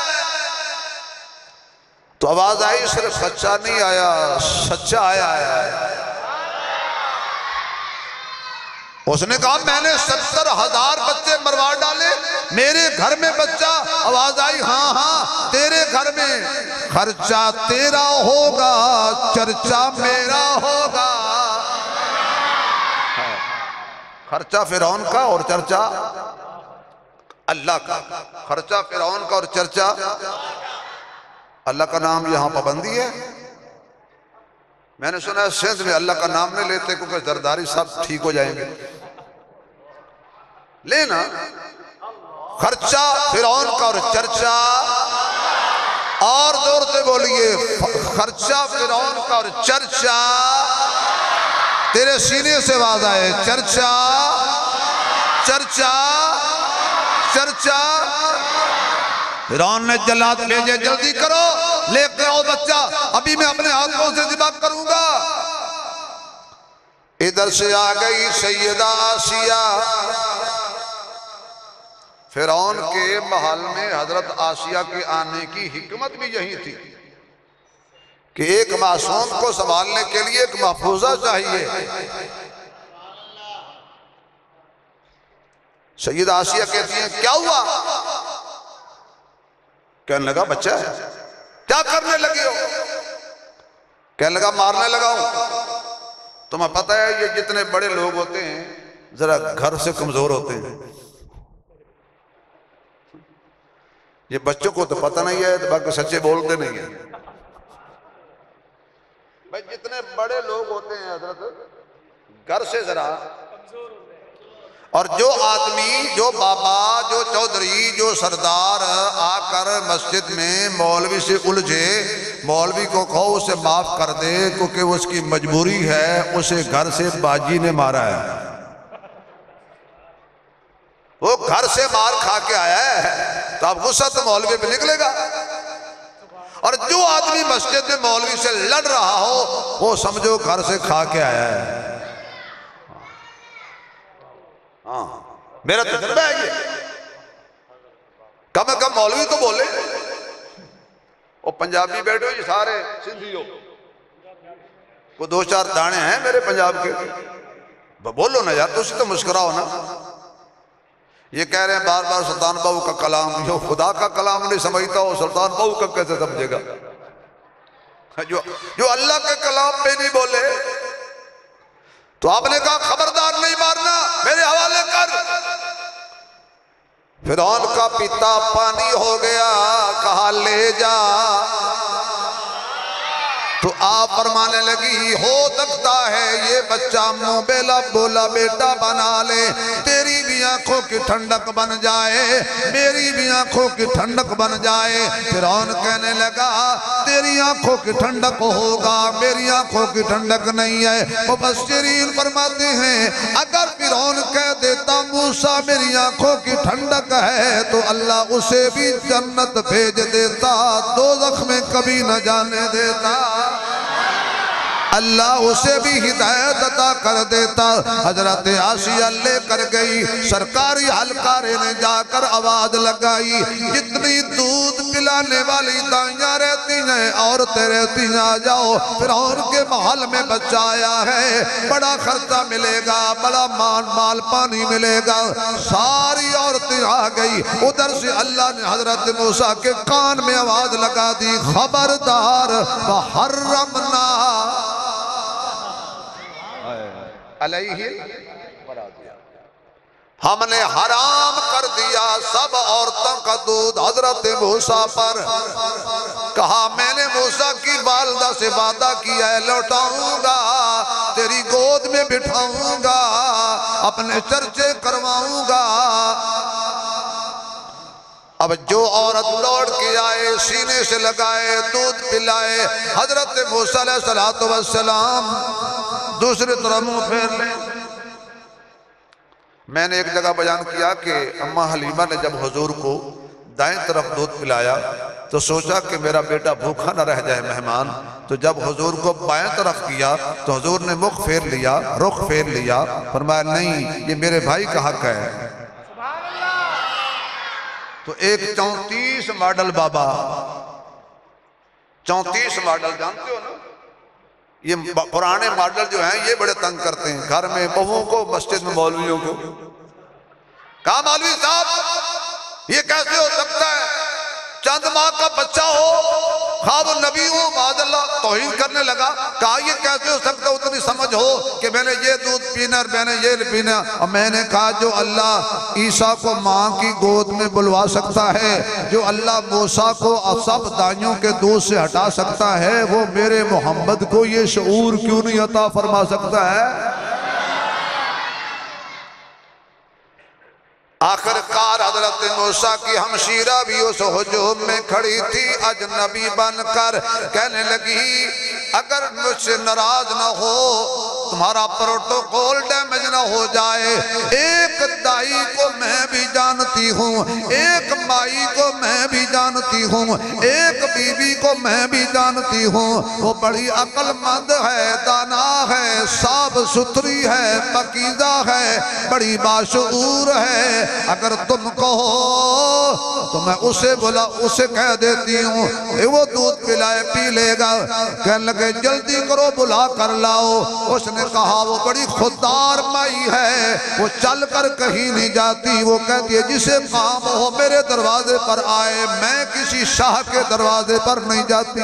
تو آواز آئی، صرف بچہ نہیں آیا، سچا آیا ہے۔ اس نے کہا میں نے 70,000 بچے مروا ڈالے، میرے گھر میں بچہ؟ آواز آئی ہاں ہاں تیرے گھر میں، خرچہ تیرا ہوگا، چرچا میرا ہوگا۔ خرچہ فرعون کا اور چرچا اللہ کا، خرچہ فرعون کا اور چرچا اللہ کا۔ نام یہاں پابندی ہے؟ میں نے سنا ہے سندھ میں اللہ کا نام نہیں لیتے کیونکہ زرداری سب ٹھیک ہو جائیں گے۔ لینا خرچہ فرعون کا اور چرچا، اور زور سے بولیے، خرچہ فرعون کا اور چرچا، تیرے سینے سے آواز آئے، چرچا چرچا چرچا۔ فرعون نے جلاد بھیجے، جلدی کرو لے کے آؤ بچہ، ابھی میں اپنے ہاتھوں سے ذبح کروں گا۔ ادھر سے آ گئی سیدہ آسیہ۔ فرعون کے محل میں حضرت آسیہ کے آنے کی حکمت بھی یہی تھی کہ ایک معصوم کو سنبھالنے کے لیے ایک محفوظہ چاہیے۔ سیدہ آسیہ کہتی ہیں کیا ہوا؟ کہنے لگا بچہ ہے۔ کیا کرنے لگی ہو؟ کہنے لگا مارنے لگا ہوں۔ تمہیں پتہ ہے یہ جتنے بڑے لوگ ہوتے ہیں ذرا گھر سے کمزور ہوتے ہیں۔ یہ بچوں کو تو پتہ نہیں ہے، باقی سچے بولتے نہیں ہیں۔ بھائی جتنے بڑے لوگ ہوتے ہیں حضرت گھر سے ذرا، اور جو آدمی، جو بابا، جو چودھری، جو سردار آ کر مسجد میں مولوی سے الجھے، مولوی کو کہو اسے معاف کر دے کیونکہ وہ اس کی مجبوری ہے، اسے گھر سے باجی نے مارا ہے، وہ گھر سے مار کھا کے آیا ہے، تو اب غصہ تو مولوی پہ نکلے گا۔ اور جو آدمی مسجد میں مولوی سے لڑ رہا ہو وہ سمجھو گھر سے کھا کے آیا ہے۔ ہاں میرا تجربہ ہے یہ، کم از کم مولوی تو بولے۔ وہ پنجابی بیٹھے ہو یہ سارے سندھی ہو، وہ دو چار دانے ہیں میرے پنجاب کے، بولو نا یار، تو اسی تو مسکراؤ نا۔ یہ کہہ رہے ہیں بار بار سلطان بہو کا کلام، جو خدا کا کلام نہیں سمجھتا ہو سلطان بہو کا کیسے سمجھے گا؟ جو اللہ کے کلام پہ نہیں بولے، تو آپ نے کہا خبردار نہیں مارنا، میرے حوالے کر۔ فرعون کا پیتا پانی ہو گیا، کہا لے جا۔ تو آپ فرمانے لگی ہو سکتا ہے یہ بچہ منہ بیلا بولا بیٹا بنا لے، تیری بھی آنکھوں کی ٹھنڈک بن جائے، میری بھی آنکھوں کی ٹھنڈک بن جائے۔ فرعون کہنے لگا تیری آنکھوں کی ٹھنڈک ہوگا، میری آنکھوں کی ٹھنڈک نہیں ہے۔ مفسرین فرماتے ہیں اگر فرعون کہہ دیتا موسیٰ میری آنکھوں کی ٹھنڈک ہے تو اللہ اسے بھی جنت بھیج دیتا، دوزخ میں کبھی نہ جانے دیتا، اللہ اسے بھی ہدایت عطا کر دیتا۔ حضرت آسیہ لے کر گئی، سرکاری حلقارے نے جا کر آواز لگائی جتنی دودھ پلانے والی دائیاں رہتی ہیں عورتیں رہتی ہیں آ جاؤ، فرعون کے محل میں بچہ آیا ہے، بڑا خرچہ ملے گا، بڑا مال پانی ملے گا۔ ساری عورتیں آ گئی، ادھر سے اللہ نے حضرت موسیٰ کے کان میں آواز لگا دی خبردار وحرمنا علیہ، ہم نے حرام کر دیا سب عورتوں کا دودھ حضرت موسیٰ پر۔ کہا میں نے موسیٰ کی والدہ سے وعدہ کیا ہے لوٹاؤں گا، تیری گود میں بٹھاؤں گا، اپنے چرچے کرواؤں گا۔ اب جو عورت دوڑ کے آئے سینے سے لگائے دودھ پلائے، حضرت موسیٰ علیہ السلام دوسری طرف منہ پھیر لیں۔ میں نے ایک جگہ بیان کیا کہ اماں حلیمہ نے جب حضور کو دائیں طرف دودھ پلایا تو سوچا کہ میرا بیٹا بھوکا نہ رہ جائے مہمان، تو جب حضور کو بائیں طرف کیا تو حضور نے رخ پھیر لیا، فرمایا نہیں یہ میرے بھائی کا حق ہے۔ تو ایک 34 ماڈل بابا، 34 ماڈل جانتے ہو نا، یہ پرانے ماڈل جو ہیں یہ بڑے تنگ کرتے ہیں گھر میں بہووں کو، مسجد میں مولویوں کو۔ کہا مولوی صاحب یہ کیسے ہو سکتا ہے، چند ماہ کا بچہ ہو، خواب نبی ہو، معاذ اللہ توہین کرنے لگا۔ کہا یہ کیسے ہو سکتا ہے، اتنی سمجھ ہو کہ میں نے یہ دودھ پینا اور میں نے یہ پینا۔ اور میں نے کہا جو اللہ عیسیٰ کو ماں کی گود میں بلوا سکتا ہے، جو اللہ موسیٰ کو سب دائیوں کے دودھ سے ہٹا سکتا ہے، وہ میرے محمد کو یہ شعور کیوں نہیں عطا فرما سکتا ہے۔ آخر کار حضرت موسیٰ کی ہمشیرہ بھی اس ہجوم میں کھڑی تھی اجنبی بن کر، کہنے لگی اگر مجھ سے ناراض نہ ہو، تمہارا پروٹوکول ڈیمیج نہ ہو جائے، ایک دائی کو میں بھی جانتی ہوں، ایک مائی کو میں بھی جانتی ہوں، ایک بیوی کو میں بھی جانتی ہوں، وہ بڑی عقل مند ہے، دانا ہے، صاف ستھری ہے، پاکیزہ ہے، بڑی باشعور ہے۔ اگر تم کہو تو میں اسے کہہ دیتی ہوں وہ دودھ پلائے پی لے گا۔ کہنے لگے جلدی کرو بلا کر لاؤ۔ اس نے کہا وہ بڑی خوددار مائی ہے، وہ چل کر کہیں نہیں جاتی، وہ کہتی ہے جسے کام ہو میرے دروازے پر آئے، میں کسی شاہ کے دروازے پر نہیں جاتی۔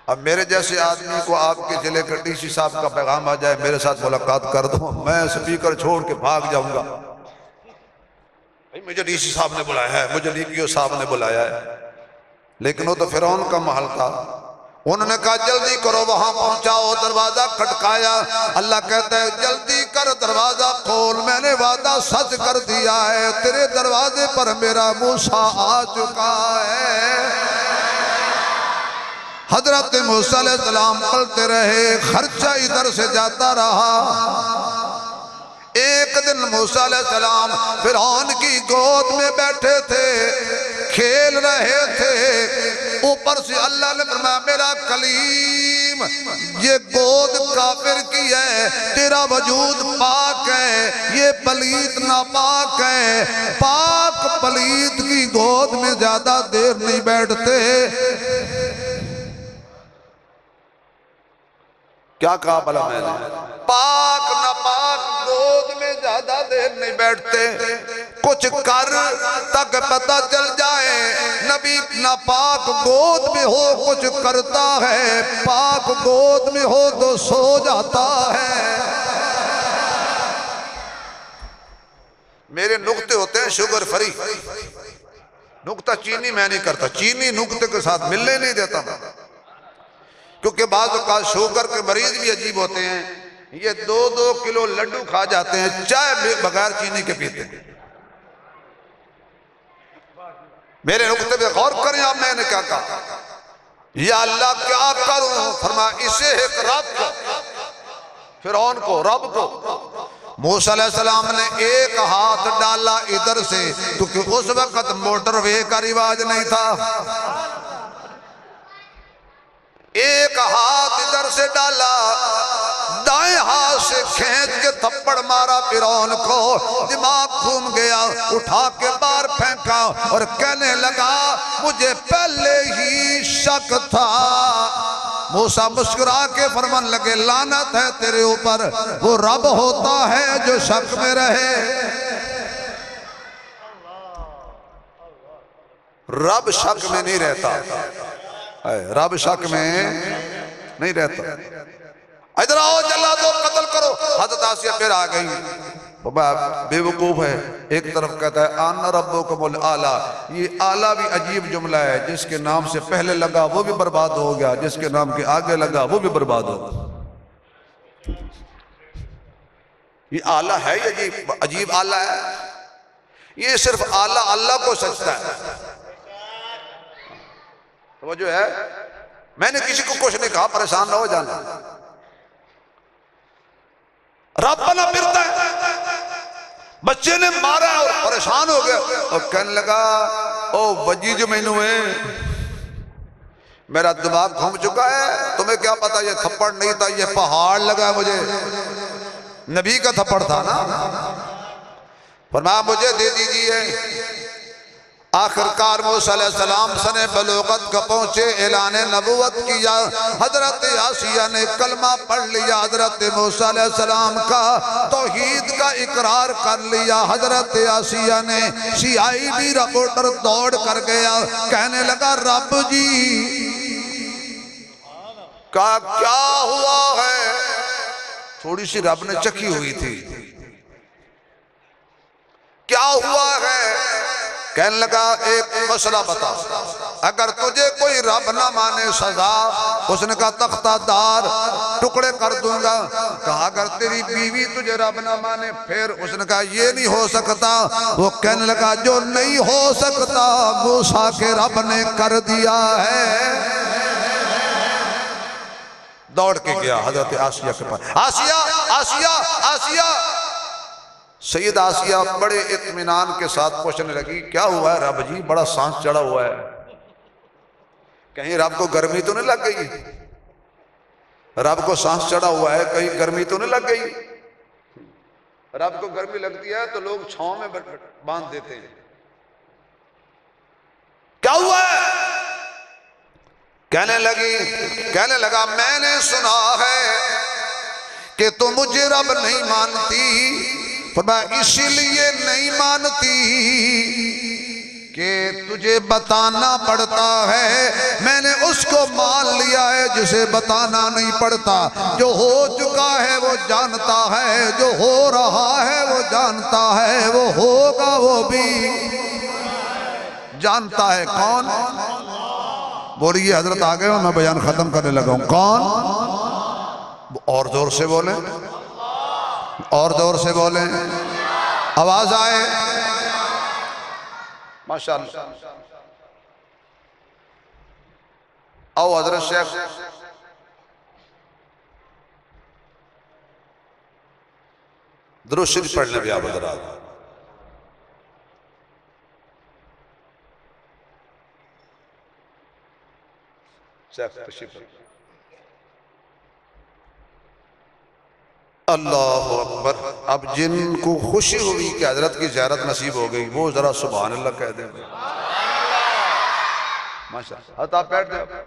اب میرے جیسے آدمی کو آپ کے ضلع کے ڈی سی صاحب کا پیغام آ جائے میرے ساتھ ملاقات کر دو، میں سپیکر چھوڑ کے بھاگ جاؤں گا، مجھے ڈی سی صاحب نے بلایا ہے، مجھے لیکیو صاحب نے بلایا ہے۔ لیکن وہ تو فرعون کا محل تھا، انہوں نے کہا جلدی کرو وہاں پہنچاؤ، دروازہ کھٹکایا، اللہ کہتا ہے جلدی کر دروازہ کھول، میں نے وعدہ سچ کر دیا ہے، تیرے دروازے پر میرا موسیٰ آ چکا ہے۔ حضرت موسیٰ علیہ السلام پلتے رہے، خرچہ ادھر سے جاتا رہا۔ ایک دن موسیٰ علیہ السلام فرعون کی گود میں بیٹھے تھے، کھیل رہے تھے، اوپر سے اللہ نے فرمایا میرا کلیم یہ گود کافر کی ہے، تیرا وجود پاک ہے، یہ پلیت ناپاک ہے، پاک پلیت کی گود میں زیادہ دیر نہیں بیٹھتے۔ کیا کہا بلا میں نے، پاک ناپاک گود میں زیادہ دیر نہیں بیٹھتے، کچھ کر تک پتہ چل جائے، نبی ناپاک گود میں ہو کچھ کرتا ہے، پاک گود میں ہو تو سو جاتا ہے۔ میرے نقطے ہوتے ہیں شوگر فری، نقطہ چینی میں نہیں کرتا، چینی نقطے کے ساتھ ملنے نہیں دیتا، کیونکہ بعض اوقات شوگر کے مریض بھی عجیب ہوتے ہیں، یہ 2-2 کلو لڈو کھا جاتے ہیں، چائے بغیر چینی کے پیتے ہیں۔ میرے نقطے پہ غور کریں آپ، میں نے کیا کہا؟ یا اللہ کیا کروں؟ فرمایا اسے ایک رب کو، فرعون کو، رب کو۔ موسیٰ علیہ السلام نے ایک ہاتھ ڈالا ادھر سے، کیونکہ اس وقت موٹر وے کا رواج نہیں تھا، ایک ہاتھ ادھر سے ڈالا، دائیں ہاتھ سے کھینچ کے تھپڑ مارا فرعون کو، دماغ گھوم گیا، اٹھا کے باہر پھینکا اور کہنے لگا مجھے پہلے ہی شک تھا۔ موسیٰ مسکرا کے فرمان لگے لعنت ہے تیرے اوپر، وہ رب ہوتا ہے جو شک میں رہے۔ رب شک میں نہیں رہتا، رب شک میں نہیں رہتا۔ ادھر آؤ جلادو قتل کرو۔ حضرت آسیہ پھر آ گئی، بابا بے وقوف ہے، ایک طرف کہتا ہے آنا ربکم الاعلیٰ، یہ اعلیٰ بھی عجیب جملہ ہے، جس کے نام سے پہلے لگا وہ بھی برباد ہو گیا، جس کے نام کے آگے لگا وہ بھی برباد ہو گیا۔ یہ اعلیٰ ہے، یہ عجیب اعلیٰ ہے، یہ صرف اعلیٰ اللہ کو سجدہ ہے۔ وہ جو ہے، میں نے کسی کو کچھ نہیں کہا، پریشان نہ ہو جانا۔ رب بنا پھرتا ہے، بچے نے مارا اور پریشان ہو گیا اور کہنے لگا او وجی جو میں نے میرا دماغ گھوم چکا ہے، تمہیں کیا پتا یہ تھپڑ نہیں تھا، یہ پہاڑ لگا ہے، مجھے نبی کا تھپڑ تھا نا۔ فرمایا مجھے دے دیجئے۔ آخرکار موسیٰ علیہ السلام سن بلوغت کا پہنچے، اعلان نبوت کیا، حضرت آسیہ نے کلمہ پڑھ لیا، حضرت موسیٰ علیہ السلام کا توحید کا اقرار کر لیا۔ حضرت آسیہ نے سیائی بھی رپورٹر دوڑ کر گیا، کہنے لگا رب جی کیا ہوا ہے؟ تھوڑی سی رب نے چکی ہوئی تھی، کیا ہوا ہے؟ کہنے لگا ایک مسئلہ بتا، اگر تجھے کوئی رب نہ مانے سزا، اس نے کہا تختہ دار ٹکڑے کر دوں گا۔ کہا اگر تیری بیوی تجھے رب نہ مانے پھر؟ اس نے کہا یہ نہیں ہو سکتا۔ وہ کہنے لگا جو نہیں ہو سکتا موسیٰ کے رب نے کر دیا ہے۔ دوڑ کے گیا حضرت آسیہ کے پاس، آسیہ آسیہ آسیہ۔ سید آسیہ بڑے اطمینان کے ساتھ پوچھنے لگی کیا ہوا ہے رب جی، بڑا سانس چڑھا ہوا ہے، کہیں رب کو گرمی تو نہیں لگ گئی؟ رب کو سانس چڑھا ہوا ہے، کہیں گرمی تو نہیں لگ گئی؟ رب کو گرمی لگتی ہے تو لوگ چھاؤں میں باندھ دیتے ہیں۔ کیا ہوا ہے؟ کہنے لگا میں نے سنا ہے کہ تو مجھے رب نہیں مانتی، فرمایا اسی لیے نہیں مانتی کہ تجھے بتانا پڑتا ہے، میں نے اس کو مان لیا ہے جسے بتانا نہیں پڑتا۔ جو ہو چکا ہے وہ جانتا ہے، جو ہو رہا ہے وہ جانتا ہے، وہ ہوگا وہ بھی جانتا ہے۔ کون؟ بولیے حضرت آگئے ہوں، میں بیان ختم کرنے لگا ہوں۔ کون؟ اور زور سے بولیں، اور زور سے بولیں، آواز آئے۔ ماشاءاللہ۔ آؤ حضرت شیخ درود شریف پڑھنے بھی آپ حضرات۔ شیخ تشریف رکھیں۔ اللہ اکبر۔ اب جن کو خوشی ہوئی کہ حضرت کی زیارت نصیب ہو گئی وہ ذرا سبحان اللہ کہہ دیں۔ ماشاءاللہ۔ حضرت آپ بیٹھ جائیں۔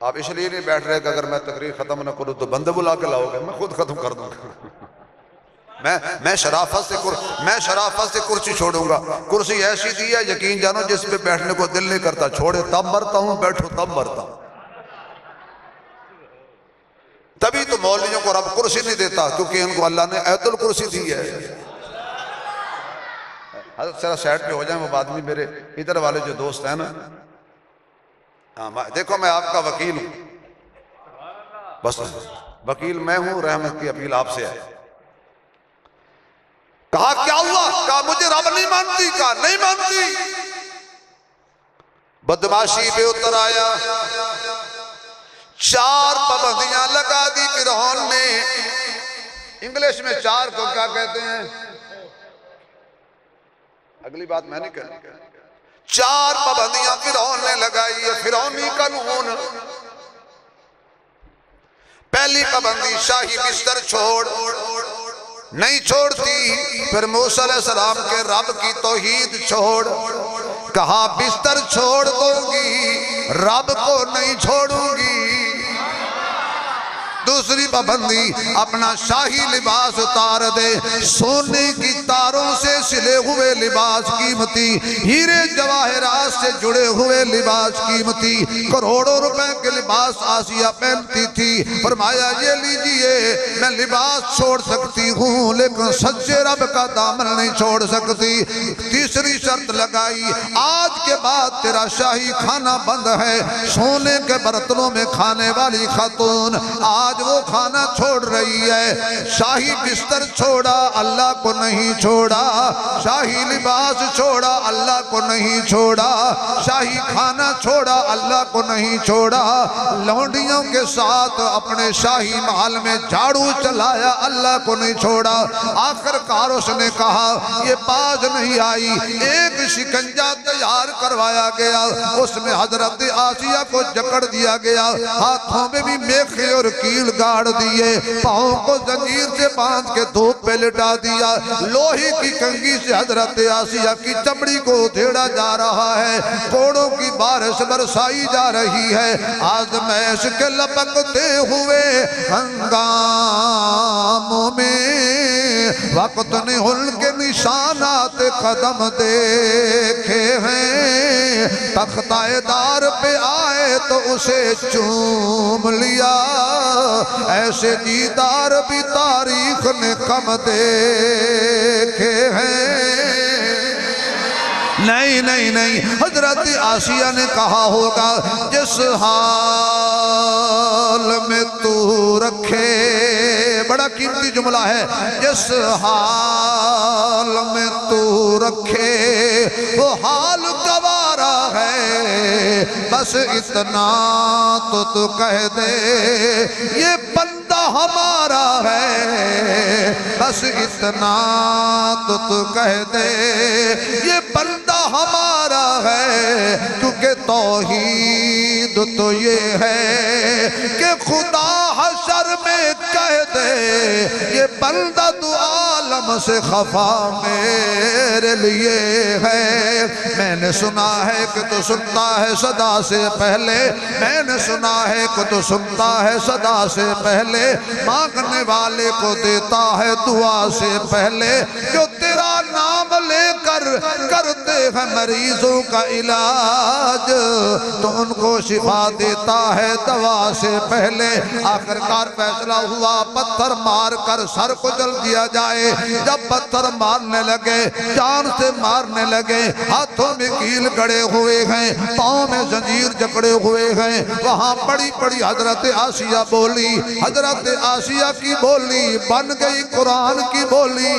آپ اس لیے نہیں بیٹھ رہے کہ اگر میں تقریر ختم نہ کروں تو بندے بلا کے لاؤ گے، میں خود ختم کر دوں گا۔ میں شرافت سے کرسی چھوڑوں گا۔ کرسی ایسی دی ہے یقین جانو جس پہ بیٹھنے کو دل نہیں کرتا، چھوڑے تب مرتا ہوں، بیٹھو تب مرتا ہوں۔ تبھی تو مولویوں کو رب کرسی نہیں دیتا کیونکہ ان کو اللہ نے ایت الکرسی دی ہے۔ حضرت ذرا سائڈ پہ ہو جائیں، وہ آدمی میرے ادھر والے جو دوست ہیں نا، دیکھو میں آپ کا وکیل ہوں، بس وکیل میں ہوں، رحمت کی اپیل آپ سے ہے۔ کہا کیا ہوا؟ کہا مجھے رب نہیں مانتی، کہا نہیں مانتی۔ بدماشی پہ اتر آیا، 4 پابندیاں لگا دی فرعون نے۔ انگلش میں 4 کو کیا کہتے ہیں؟ اگلی بات میں نہیں کہنا۔ 4 پابندیاں فرعون نے لگائی ہے، فرعونی قانون۔ پہلی پابندی شاہی بستر چھوڑ، نہیں چھوڑتی۔ پھر موسیٰ علیہ السلام کے رب کی توحید چھوڑ، کہا بستر چھوڑ دوں گی، رب کو نہیں چھوڑوں گی۔ دوسری پابندی اپنا شاہی لباس اتار دے، سونے کی تاروں سے سلے ہوئے لباس قیمتی، ہیرے جواہرات سے جڑے ہوئے لباس قیمتی، کروڑوں روپے کے لباس آسیہ پہنتی تھی۔ فرمایا یہ لیجئے میں لباس چھوڑ سکتی ہوں لیکن سچے رب کا دامن نہیں چھوڑ سکتی۔ تیسری شرط لگائی، آج کے بعد تیرا شاہی کھانا بند ہے، سونے کے برتنوں میں کھانے والی خاتون آج وہ کھانا چھوڑ رہی ہے۔ شاہی بستر چھوڑا، اللہ کو نہیں چھوڑا۔ شاہی لباس چھوڑا، اللہ کو نہیں چھوڑا۔ شاہی کھانا چھوڑا، اللہ کو نہیں چھوڑا۔ لونڈیوں کے ساتھ اپنے شاہی محل میں جھاڑو چلایا، اللہ کو نہیں چھوڑا۔ آخر کار اس نے کہا یہ باز نہیں آئی، ایک شکنجہ تیار کروایا گیا، اس میں حضرت آسیہ کو جکڑ دیا گیا، ہاتھوں میں بھی میخے اور کیل گاڑ دیے، پاؤں کو زنجیر سے باندھ کے دھوپ پہ لٹا دیا، لوہی کی کنگھی سے حضرت آسیہ کی چمڑی کو ادھیڑا جا رہا ہے، کوڑوں کی بارش برسائی جا رہی ہے۔ آزمائش کے لپکتے ہوئے ہنگاموں میں وقت نے ان کے نشانات قدم دیکھے ہیں، تختہ دار پہ آئے تو اسے چوم لیا، ایسے دیدار بھی تاریخ نے کم دیکھے ہیں۔ نہیں حضرت آسیہ نے کہا ہوگا جس حال میں تو رکھے، بڑا قیمتی جملہ ہے، جس حال میں تو رکھے وہ حال گوارا ہے، بس اتنا تو کہہ دے یہ بندہ ہمارا ہے، بس اتنا تو کہہ دے یہ بندہ ہمارا ہے، کیونکہ توحید تو یہ ہے کہ خدا حشر میں کہہ دے یہ بندہ تو عالم سے خفا میرے لیے ہے۔ میں نے سنا ہے کہ تو سنتا ہے صدا سے پہلے، میں نے سنا ہے کہ تو سنتا ہے صدا سے پہلے، مانگنے والے کو دیتا ہے دعا سے پہلے، جو تیرا نام لے کر کرتے ہیں مریضوں کا علاج، تو ان کو شفا دیتا ہے دوا سے پہلے۔ آخر کار فیصلہ ہوا پتھر مار کر سر کو جل دیا جائے۔ جب پتھر مارنے لگے، جان سے مارنے لگے، ہاتھوں میں کیل گڑے ہوئے ہیں، پاؤں میں زنجیر جکڑے ہوئے ہیں، وہاں پڑی پڑی حضرت آسیہ بولی، حضرت آسیہ کی بولی بن گئی قرآن کی بولی،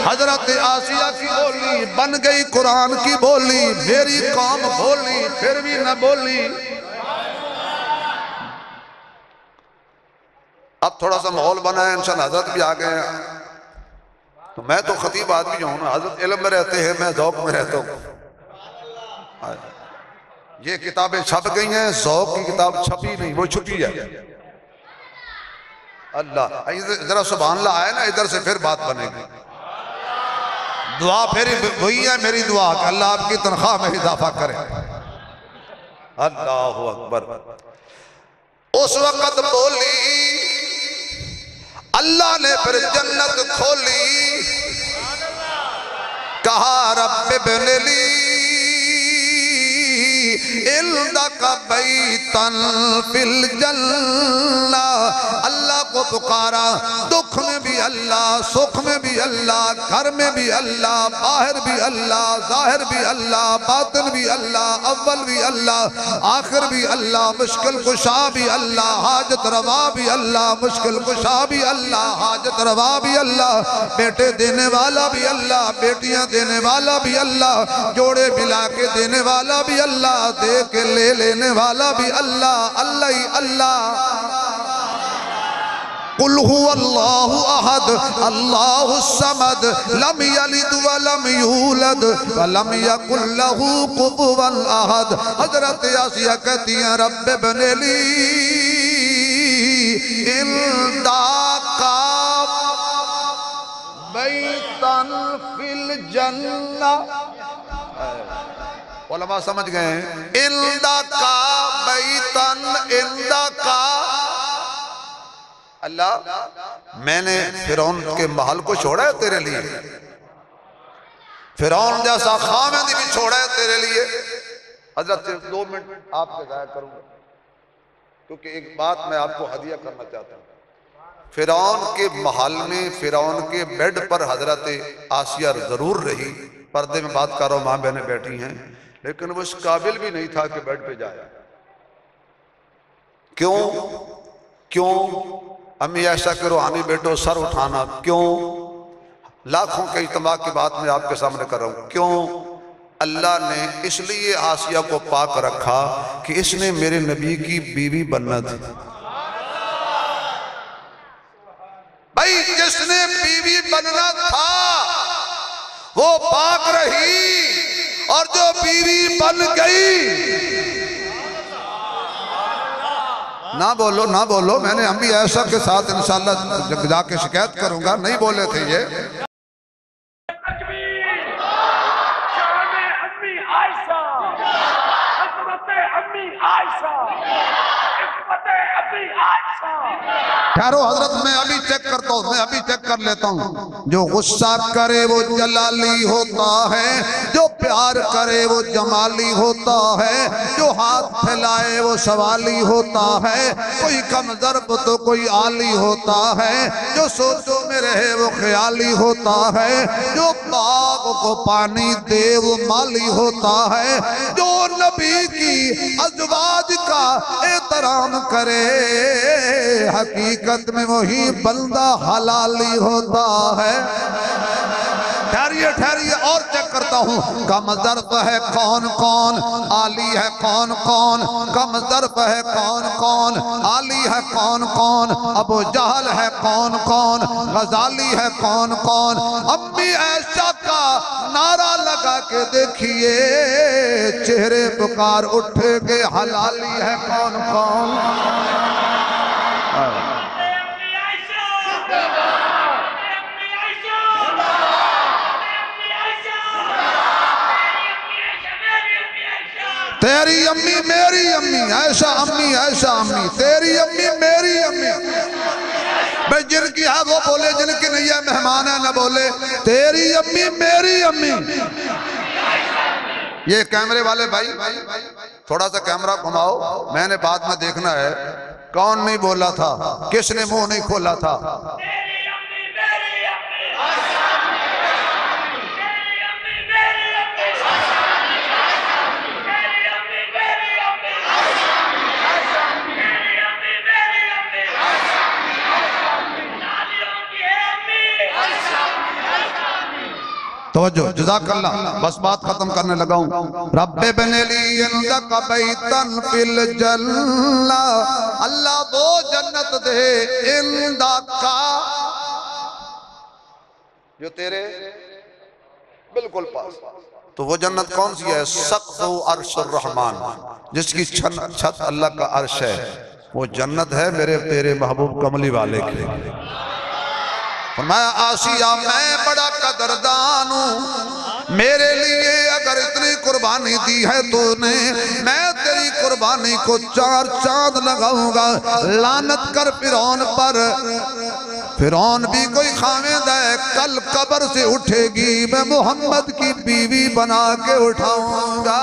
حضرت آسیہ کی بولی بن گئی قرآن کی بولی۔ میری قوم بولی پھر بھی نہ بولی۔ اب تھوڑا سا ماحول بنا ہے، انشاءاللہ حضرت بھی آ گئے ہیں، تو میں تو خطیب آدمی ہوں نا، حضرت علم میں رہتے ہیں، میں ذوق میں رہتا ہوں۔ یہ کتابیں چھپ گئی ہیں، ذوق کی کتاب چھپی نہیں، وہ چھپی ہے۔ اللہ ذرا سبحان اللہ آئے نا ادھر سے پھر بات بنے گی۔ دعا پھر وہی ہے میری دعا کہ اللہ آپ کی تنخواہ میں اضافہ کرے۔ اللہ اکبر۔ اس وقت بولی، اللہ نے پھر جنت کھولی، کہا رب ابن لی عندک بیتن فی الجنہ، اللہ کو پکارا، دکھ میں بھی اللہ، سکھ میں بھی اللہ، گھر میں بھی اللہ، باہر بھی اللہ، ظاہر بھی اللہ، باطن بھی اللہ، اول بھی اللہ، آخر بھی اللہ، مشکل کشا بھی اللہ، حاجت روا بھی اللہ، مشکل کشا بھی اللہ، حاجت روا بھی اللہ، بیٹے دینے والا بھی اللہ، بیٹیاں دینے والا بھی اللہ، جوڑے ملا کے دینے والا بھی اللہ، دے کے لے لینے والا بھی اللہ، اللہ ہی اللہ۔ قل هو اللہ احد اللہ الصمد لم یلد ولم یولد ولم یکن له کفوا احد۔ حضرت آسیہ کہتی ہیں رب ابن لی عندک بیتا فی الجنہ۔ علماء سمجھ گئے ہیں عندک بیتا عندک۔ اللہ میں نے فرعون کے محل کو چھوڑا ہے تیرے لیے، فرعون جیسا خامد بھی چھوڑا ہے تیرے لیے۔ حضرت 2 منٹ آپ سے ضائع کروں گا کیونکہ ایک بات میں آپ کو ہدیہ کرنا چاہتا ہوں۔ فرعون کے محل میں، فرعون کے بیڈ پر حضرت آسیہ ضرور رہی، پردے میں بات کر رہا ہوں، ماں بہنیں بیٹھی ہیں، لیکن وہ اس قابل بھی نہیں تھا کہ بیڈ پہ جائے۔ کیوں امی عائشہ کے روحانی بیٹو سر اٹھانا کیوں؟ لاکھوں کے اجتماع کی بات میں آپ کے سامنے کر رہا ہوں۔ کیوں؟ اللہ نے اس لیے آسیہ کو پاک رکھا کہ اس نے میرے نبی کی بیوی بننا تھی۔ بھائی جس نے بیوی بننا تھا وہ پاک رہی، اور جو بیوی بن گئی، نہ بولو، میں نے امی عائشہ کے ساتھ انشاءاللہ جا کے شکایت کروں گا، نہیں بولے تھے یہ۔ تکبیر، شان امی عائشہ، عظمت امی عائشہ، عظمت امی عائشہ۔ ٹھہرو حضرت، میں ابھی چیک کرتا ہوں، میں ابھی چیک کر لیتا ہوں۔ جو غصہ کرے وہ جلالی ہوتا ہے، جو پیار کرے وہ جمالی ہوتا ہے، جو ہاتھ پھیلائے وہ سوالی ہوتا ہے، کوئی کم ضرب تو کوئی عالی ہوتا ہے، جو سوچوں میں رہے وہ خیالی ہوتا ہے، جو باغ کو پانی دے وہ مالی ہوتا ہے، جو نبی کی ازواج کا احترام کرے حقیقت میں وہی بندہ حلالی ہوتا ہے۔ ٹھہریے اور چیک کرتا ہوں۔ کم ظرف ہے کون کون، عالی ہے کون کون، کم ظرف ہے کون کون، عالی ہے کون کون، ابو جہل ہے کون کون، غزالی ہے کون کون۔ امی عائشہ کا نعرہ لگا کے دیکھیے، چہرے پکار اٹھے کہ حلالی ہے کون کون۔ تیری امی میری امی، عائشہ امی عائشہ امی، تیری امی میری امی۔ بھئی جن کی ہے وہ بولے، جن کی نہیں ہے مہمان ہے نہ بولے۔ تیری امی میری امی۔ یہ کیمرے والے بھائی تھوڑا سا کیمرہ گھماؤ، میں نے بعد میں دیکھنا ہے کون نہیں بولا تھا، کس نے منہ نہیں کھولا تھا۔ توجہ، جزاک اللہ، بس بات ختم کرنے لگا ہوں۔ رب ابن لی عندک بیتا فی الجنہ، اللہ وہ جنت دے عندک جو تیرے بالکل پاس۔ تو وہ جنت کون سی ہے؟ سقف عرش الرحمن، جس کی چھت اللہ کا عرش ہے، وہ جنت ہے میرے تیرے محبوب کملی والے کے۔ فرمایا آسیہ میں بڑا قدردان ہوں، میرے لیے اگر اتنی قربانی دی ہے تو نے، میں تیری قربانی کو 4 چاند لگاؤں گا۔ لعنت کر فرعون پر، فرعون بھی کوئی خامد ہے، کل قبر سے اٹھے گی، میں محمد کی بیوی بنا کے اٹھاؤں گا۔